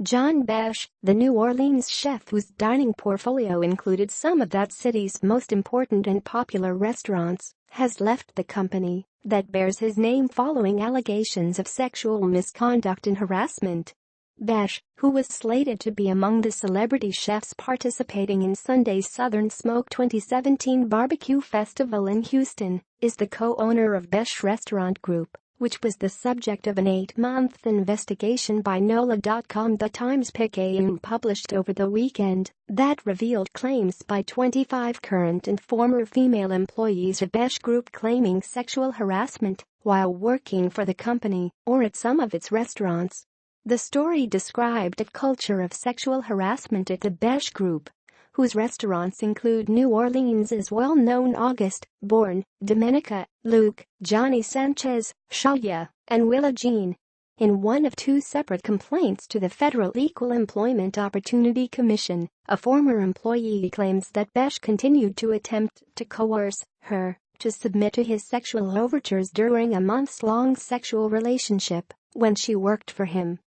John Besh, the New Orleans chef whose dining portfolio included some of that city's most important and popular restaurants, has left the company that bears his name following allegations of sexual misconduct and harassment. Besh, who was slated to be among the celebrity chefs participating in Sunday's Southern Smoke 2017 barbecue festival in Houston, is the co-owner of Besh Restaurant Group, which was the subject of an 8-month investigation by NOLA.com. The Times-Picayune published over the weekend that revealed claims by 25 current and former female employees of Besh Group claiming sexual harassment while working for the company or at some of its restaurants. The story described a culture of sexual harassment at the Besh Group, whose restaurants include New Orleans' well-known August, Borgne, Domenica, Luke, Johnny Sanchez, Shaya, and Willa Jean. In one of two separate complaints to the Federal Equal Employment Opportunity Commission, a former employee claims that Besh continued to attempt to coerce her to submit to his sexual overtures during a months-long sexual relationship when she worked for him.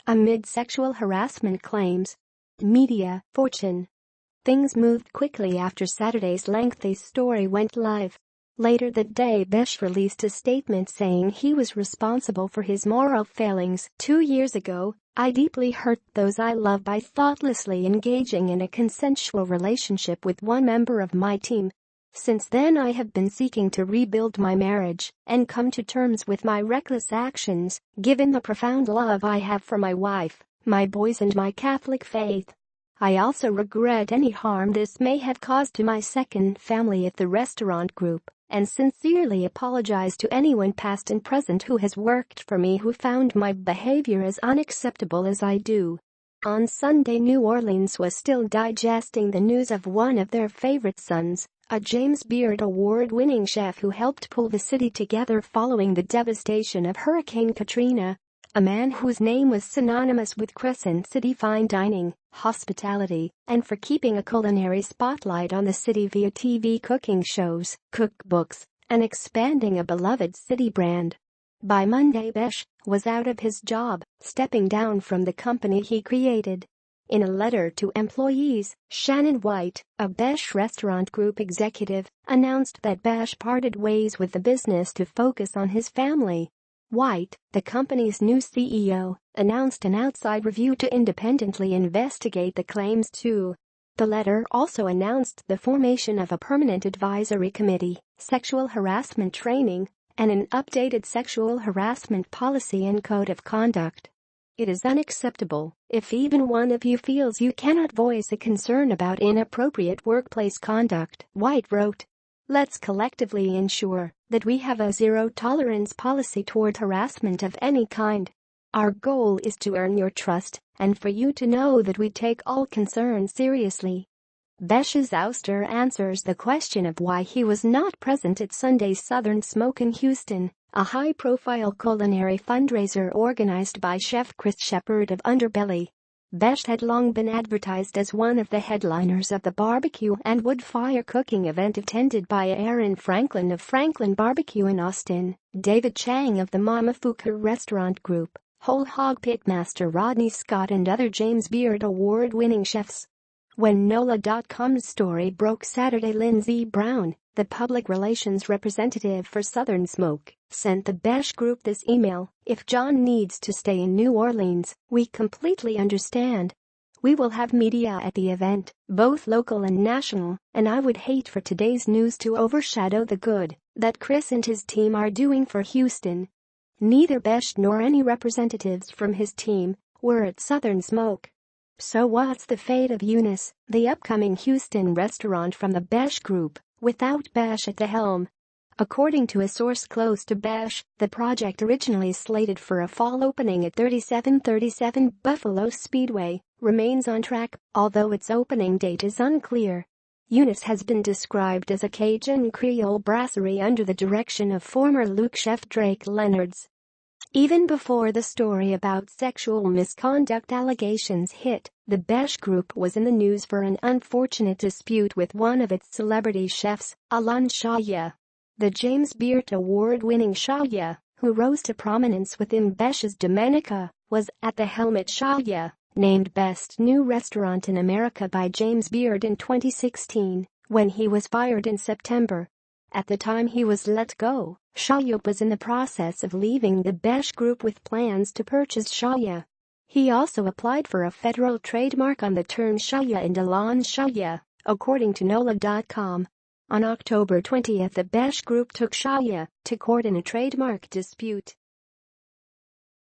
Amid sexual harassment claims, media, Fortune. Things moved quickly after Saturday's lengthy story went live. Later that day, Besh released a statement saying he was responsible for his moral failings. 2 years ago, I deeply hurt those I love by thoughtlessly engaging in a consensual relationship with one member of my team. Since then I have been seeking to rebuild my marriage and come to terms with my reckless actions, given the profound love I have for my wife, my boys and my Catholic faith. I also regret any harm this may have caused to my second family at the restaurant group, and sincerely apologize to anyone past and present who has worked for me who found my behavior as unacceptable as I do. On Sunday, New Orleans was still digesting the news of one of their favorite sons, a James Beard Award-winning chef who helped pull the city together following the devastation of Hurricane Katrina. A man whose name was synonymous with Crescent City fine dining, hospitality, and for keeping a culinary spotlight on the city via TV cooking shows, cookbooks, and expanding a beloved city brand. By Monday, Besh was out of his job, stepping down from the company he created. In a letter to employees, Shannon White, a Besh Restaurant Group executive, announced that Besh parted ways with the business to focus on his family. White, the company's new CEO, announced an outside review to independently investigate the claims too. The letter also announced the formation of a permanent advisory committee, sexual harassment training, and an updated sexual harassment policy and code of conduct. It is unacceptable if even one of you feels you cannot voice a concern about inappropriate workplace conduct, White wrote. Let's collectively ensure that we have a zero-tolerance policy toward harassment of any kind. Our goal is to earn your trust and for you to know that we take all concerns seriously. Besh's ouster answers the question of why he was not present at Sunday's Southern Smoke in Houston, a high-profile culinary fundraiser organized by chef Chris Shepard of Underbelly. Besh had long been advertised as one of the headliners of the barbecue and wood-fire cooking event attended by Aaron Franklin of Franklin Barbecue in Austin, David Chang of the Momofuku Restaurant Group, Whole Hog Pitmaster Rodney Scott and other James Beard Award-winning chefs. When NOLA.com's story broke Saturday, Lindsey Brown, the public relations representative for Southern Smoke, sent the Besh Group this email: If John needs to stay in New Orleans, we completely understand. We will have media at the event, both local and national, and I would hate for today's news to overshadow the good that Chris and his team are doing for Houston. Neither Besh nor any representatives from his team were at Southern Smoke. So what's the fate of Eunice, the upcoming Houston restaurant from the Besh Group, without Besh at the helm? According to a source close to Besh, the project originally slated for a fall opening at 3737 Buffalo Speedway remains on track, although its opening date is unclear. Eunice has been described as a Cajun Creole brasserie under the direction of former Luke chef Drake Leonards. Even before the story about sexual misconduct allegations hit, the Besh Group was in the news for an unfortunate dispute with one of its celebrity chefs, Alon Shaya. The James Beard Award-winning Shaya, who rose to prominence within Besh's Domenica, was at the helm at Shaya named Best New Restaurant in America by James Beard in 2016, when he was fired in September. At the time he was let go, Shaya was in the process of leaving the Besh Group with plans to purchase Shaya. He also applied for a federal trademark on the term Shaya and Elan Shaya, according to NOLA.com. On October 20, the Besh Group took Shaya to court in a trademark dispute.